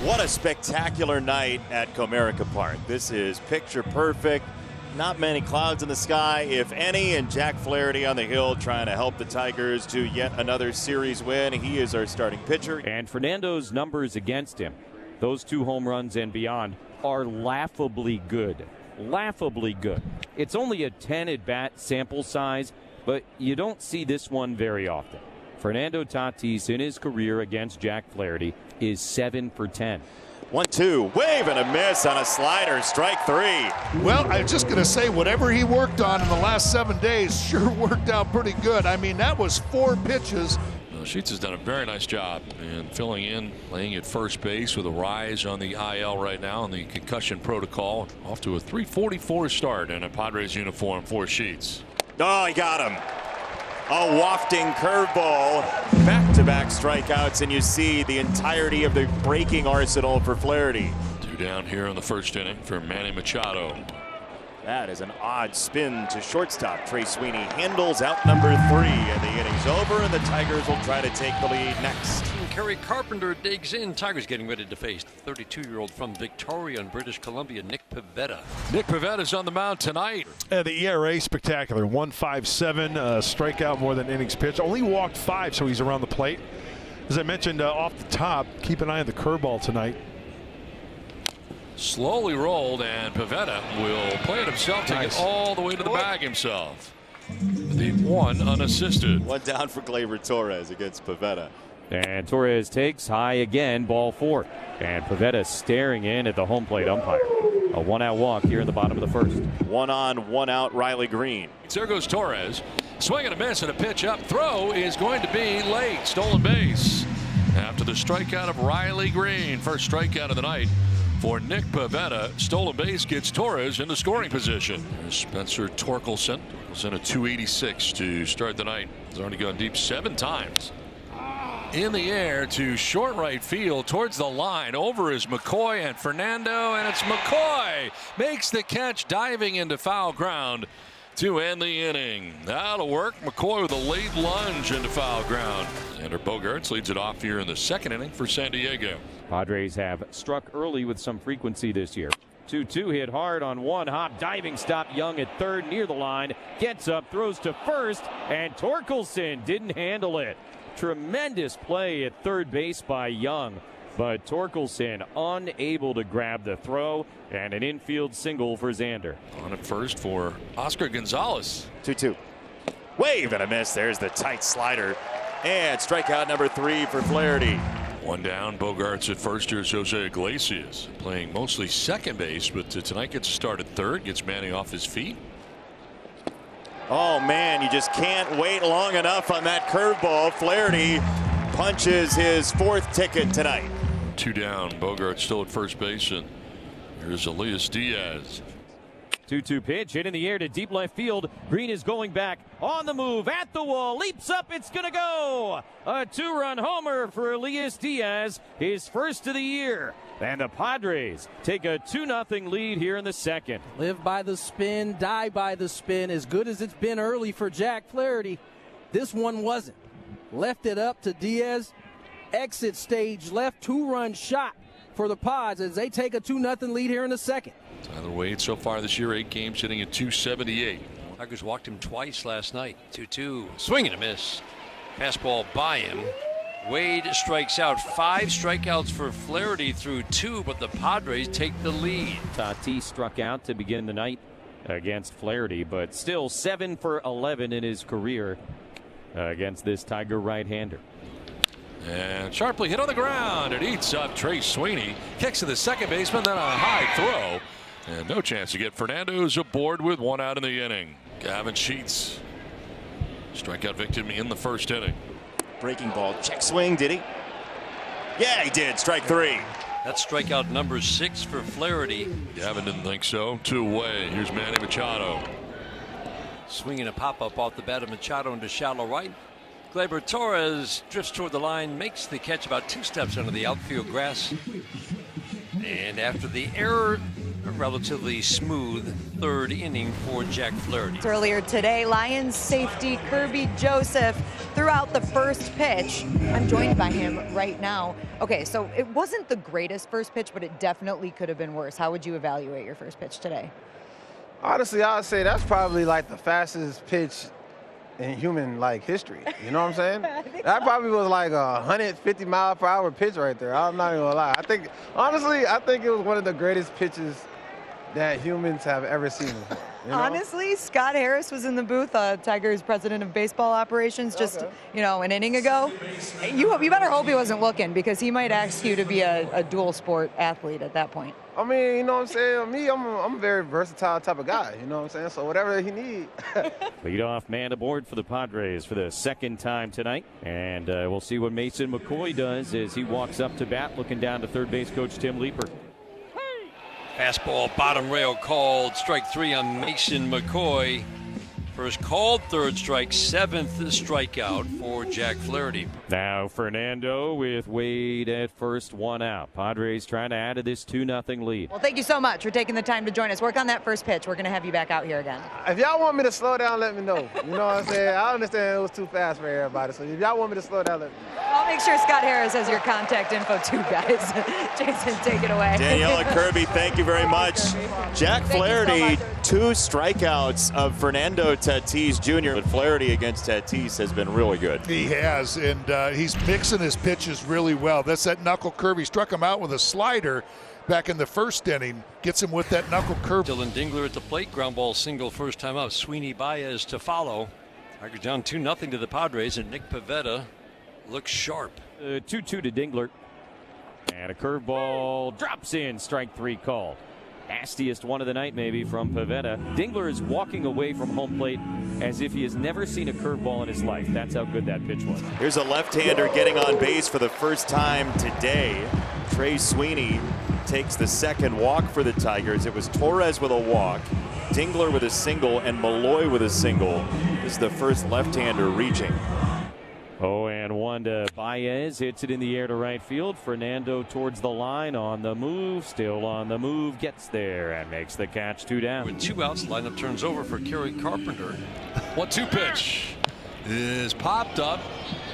What a spectacular night at Comerica Park. This is picture perfect. Not many clouds in the sky, if any, and Jack Flaherty on the hill trying to help the Tigers to yet another series win. He is our starting pitcher. And Fernando's numbers against him, those 2 home runs and beyond, are laughably good. Laughably good. It's only a 10 at-bat sample size, but you don't see this one very often. Fernando Tatis in his career against Jack Flaherty is 7 for 10. 1-2, wave and a miss on a slider, strike 3. Well, I was just going to say, whatever he worked on in the last 7 days sure worked out pretty good. I mean, that was 4 pitches. Well, Sheets has done a very nice job in filling in, playing at first base with a rise on the IL right now in the concussion protocol. Off to a .344 start in a Padres uniform for Sheets. Oh, he got him. A wafting curveball, back-to-back strikeouts, and you see the entirety of the breaking arsenal for Flaherty. 2 down here in the first inning for Manny Machado. That is an odd spin to shortstop. Trey Sweeney handles out number 3, and the inning's over, and the Tigers will try to take the lead next. Kerry Carpenter digs in. Tigers getting ready to face 32-year-old from Victoria in British Columbia, Nick Pivetta. Nick Pivetta's on the mound tonight. The ERA spectacular, 1.57, strikeout more than innings pitched. Only walked 5, so he's around the plate. As I mentioned off the top, keep an eye on the curveball tonight. Slowly rolled, and Pivetta will play it himself to get all the way to the bag himself. The 1 unassisted. 1 down for Gleyber Torres against Pivetta. And Torres takes high again, ball 4. And Pivetta staring in at the home plate umpire. A 1-out walk here in the bottom of the first. 1 on, 1 out, Riley Green. There goes Torres. Swing and a miss, and a pitch up. Throw is going to be late. Stolen base after the strikeout of Riley Green. First strikeout of the night for Nick Pivetta. Stolen base gets Torres into scoring position. There's Spencer Torkelson. Torkelson at .286 to start the night. He's already gone deep 7 times. In the air to short right field towards the line. Over is McCoy and Fernando, and it's McCoy makes the catch, diving into foul ground to end the inning. That'll work. McCoy with a late lunge into foul ground. Xander Bogaerts leads it off here in the second inning for San Diego. Padres have struck early with some frequency this year. 2-2 hit hard on 1 hop. Diving stop. Young at third near the line. Gets up, throws to first, and Torkelson didn't handle it. Tremendous play at third base by Young, but Torkelson unable to grab the throw, and an infield single for Xander. On at first for Oscar Gonzalez. 2-2. Wave and a miss. There's the tight slider. And strikeout number 3 for Flaherty. 1 down. Bogaerts at first. Here's Jose Iglesias playing mostly second base, but tonight gets a start at third. Gets Manny off his feet. Oh, man, you just can't wait long enough on that curveball. Flaherty punches his 4th ticket tonight. 2 down. Bogaerts still at first base, and here's Elias Diaz. 2-2 pitch hit in the air to deep left field. Green is going back on the move at the wall. Leaps up. It's going to go. A 2-run homer for Elias Diaz, his first of the year. And the Padres take a 2-0 lead here in the second. Live by the spin, die by the spin. As good as it's been early for Jack Flaherty, this one wasn't. Left it up to Diaz. Exit stage left, 2-run shot for the Pods as they take a 2-0 lead here in the second. Tyler Wade so far this year, 8 games, hitting at .278. Tigers walked him twice last night. 2-2. Swing and a miss. Fastball by him. Wade strikes out. 5 strikeouts for Flaherty through 2, but the Padres take the lead. Tatis struck out to begin the night against Flaherty, but still 7 for 11 in his career against this Tiger right-hander. And sharply hit on the ground. It eats up Trey Sweeney. Kicks to the second baseman, then a high throw. And no chance to get Fernando's aboard with 1 out in the inning. Gavin Sheets, strikeout victim in the first inning. Breaking ball, check swing, did he? Yeah, he did. Strike 3. That's strikeout number 6 for Flaherty. Gavin didn't think so. 2 away. Here's Manny Machado. Swinging a pop-up off the bat of Machado into shallow right. Gleyber Torres drifts toward the line, makes the catch about 2 steps under the outfield grass. And after the error, a relatively smooth third inning for Jack Flaherty. Earlier today, Lions safety Kirby Joseph threw out the first pitch. I'm joined by him right now. Okay, so it wasn't the greatest first pitch, but it definitely could have been worse. How would you evaluate your first pitch today? Honestly, I would say that's probably like the fastest pitch in human history. You know what I'm saying? That probably was like a 150-mile-per-hour pitch right there. I'm not even gonna lie. I think it was one of the greatest pitches that humans have ever seen before. You know? Honestly, Scott Harris was in the booth, Tigers president of baseball operations, just an inning ago. You better hope he wasn't looking, because he might ask you to be a dual sport athlete at that point. I mean, you know what I'm saying? Me, I'm a very versatile type of guy. You know what I'm saying? So whatever he needs. Leadoff man aboard for the Padres for the second time tonight. And we'll see what Mason McCoy does as he walks up to bat, looking down to third base coach Tim Leeper. Fastball bottom rail called. Strike 3 on Mason McCoy. First called, third strike, seventh strikeout for Jack Flaherty. Now Fernando with Wade at first, one out. Padres trying to add to this 2-0 lead. Well, thank you so much for taking the time to join us. Work on that first pitch. We're going to have you back out here again. If y'all want me to slow down, let me know. You know what I'm saying? I understand it was too fast for everybody. So if y'all want me to slow down, let me know. I'll make sure Scott Harris has your contact info too, guys. Jason, take it away. Daniela Kirby, thank you very much. Jack Flaherty, 2 strikeouts of Fernando Tatis Jr. But Flaherty against Tatis has been really good. He has, and he's mixing his pitches really well. That's that knuckle curve. He struck him out with a slider back in the first inning. Gets him with that knuckle curve. Dylan Dingler at the plate. Ground ball single first time out. Sweeney Baez to follow. Tigers down 2-0 to the Padres, and Nick Pivetta looks sharp. 2-2 to Dingler. And a curveball drops in. Strike 3 called. Nastiest one of the night maybe from Pivetta. Dingler is walking away from home plate as if he has never seen a curveball in his life. That's how good that pitch was. Here's a left-hander getting on base for the first time today. Trey Sweeney takes the second walk for the Tigers. It was Torres with a walk, Dingler with a single, and Malloy with a single. This is the first left-hander reaching. 0-1 to Baez. Hits it in the air to right field. Fernando towards the line, on the move. Still on the move. Gets there and makes the catch. 2 down. With 2 outs, lineup turns over for Kerry Carpenter. 1-2 pitch is popped up.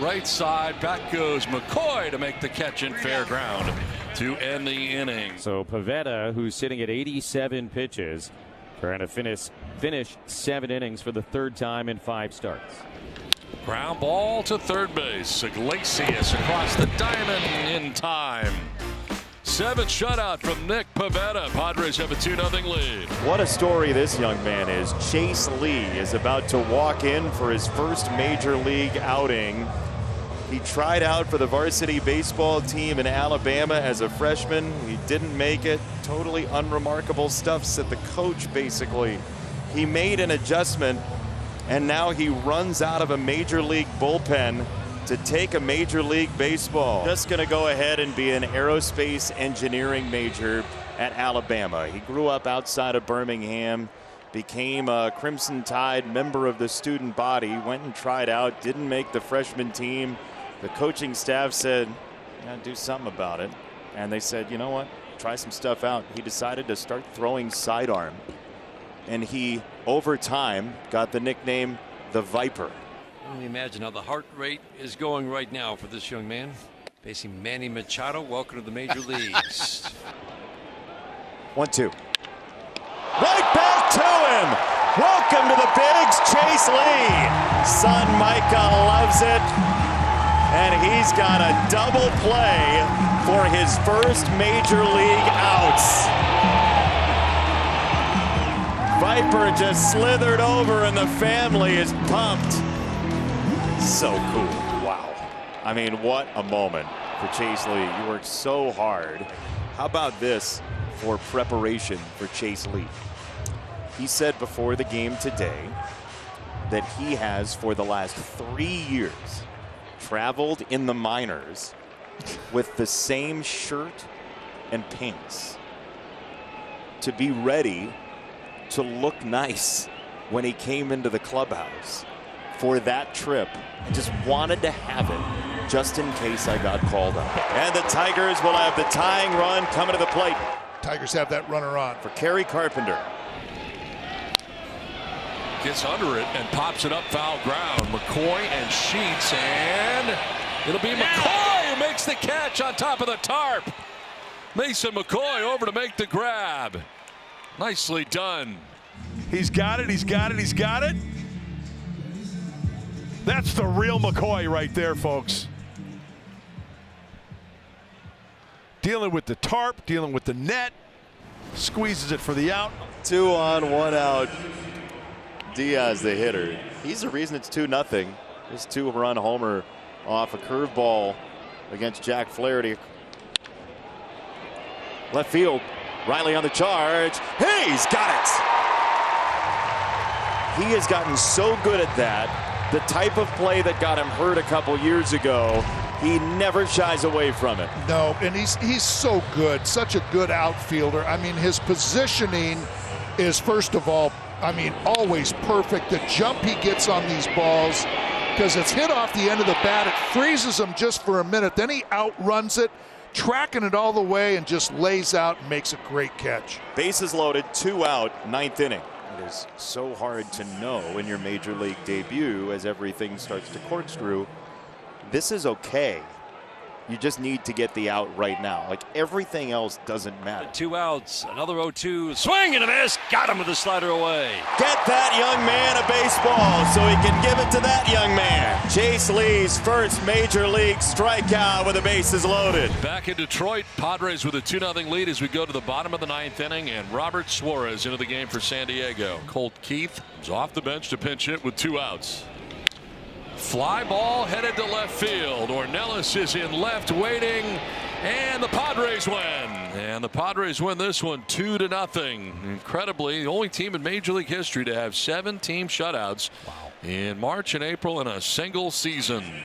Right side. Back goes McCoy to make the catch in fair ground to end the inning. So Pivetta, who's sitting at 87 pitches, trying to finish 7 innings for the third time in 5 starts. Ground ball to third base. Iglesias across the diamond in time. 7th shutout from Nick Pivetta. Padres have a 2-0 lead. What a story this young man is. Chase Lee is about to walk in for his first major league outing. He tried out for the varsity baseball team in Alabama as a freshman. He didn't make it. Totally unremarkable stuff, said the coach basically. He made an adjustment, and now he runs out of a major league bullpen to take a major league baseball. Just going to go ahead and be an aerospace engineering major at Alabama. He grew up outside of Birmingham, became a Crimson Tide member of the student body, went and tried out, didn't make the freshman team. The coaching staff said, "Yeah, do something about it." And they said, you know what, try some stuff out. He decided to start throwing sidearm. And he, over time, got the nickname the Viper. Only imagine how the heart rate is going right now for this young man. Facing Manny Machado. Welcome to the major leagues. 1-2. Right back to him. Welcome to the bigs, Chase Lee. Son Micah loves it. And he's got a double play for his first major league outs. Viper just slithered over and the family is pumped. So cool. Wow. I mean, what a moment for Chase Lee. You worked so hard. How about this for preparation for Chase Lee? He said before the game today that he has, for the last 3 years, traveled in the minors with the same shirt and pants to be ready to look nice when he came into the clubhouse for that trip. I just wanted to have it just in case I got called up. And the Tigers will have the tying run coming to the plate. Tigers have that runner on. For Kerry Carpenter. gets under it and pops it up foul ground. McCoy and Sheets, and it'll be McCoy who makes the catch on top of the tarp. Mason McCoy over to make the grab. Nicely done. He's got it. He's got it. He's got it. That's the real McCoy right there, folks. Dealing with the tarp, dealing with the net, squeezes it for the out. 2 on, 1 out. Diaz, the hitter. He's the reason it's 2-0. This 2-run homer off a curveball against Jack Flaherty. Left field. Riley on the charge. Hey, he's got it. He has gotten so good at that. The type of play that got him hurt a couple years ago, he never shies away from it. No, and he's so good, such a good outfielder. I mean, his positioning is, first of all, I mean, always perfect. The jump he gets on these balls, because it's hit off the end of the bat, it freezes him just for a minute. Then he outruns it, tracking it all the way, and just lays out and makes a great catch. Bases loaded, 2 out, 9th inning. It is so hard to know in your major league debut as everything starts to corkscrew. This is okay. You just need to get the out right now. Like, everything else doesn't matter. 2 outs, another 0-2, swing and a miss, got him with the slider away. Get that young man a baseball so he can give it to that young man. Chase Lee's first major league strikeout with the bases loaded. Back in Detroit, Padres with a 2-0 lead as we go to the bottom of the 9th inning, and Robert Suarez into the game for San Diego. Colt Keith is off the bench to pinch hit with 2 outs. Fly ball headed to left field. Ornelas is in left waiting, and the Padres win. And the Padres win this one 2-0. Incredibly, the only team in Major League history to have 7 team shutouts in March and April in a single season.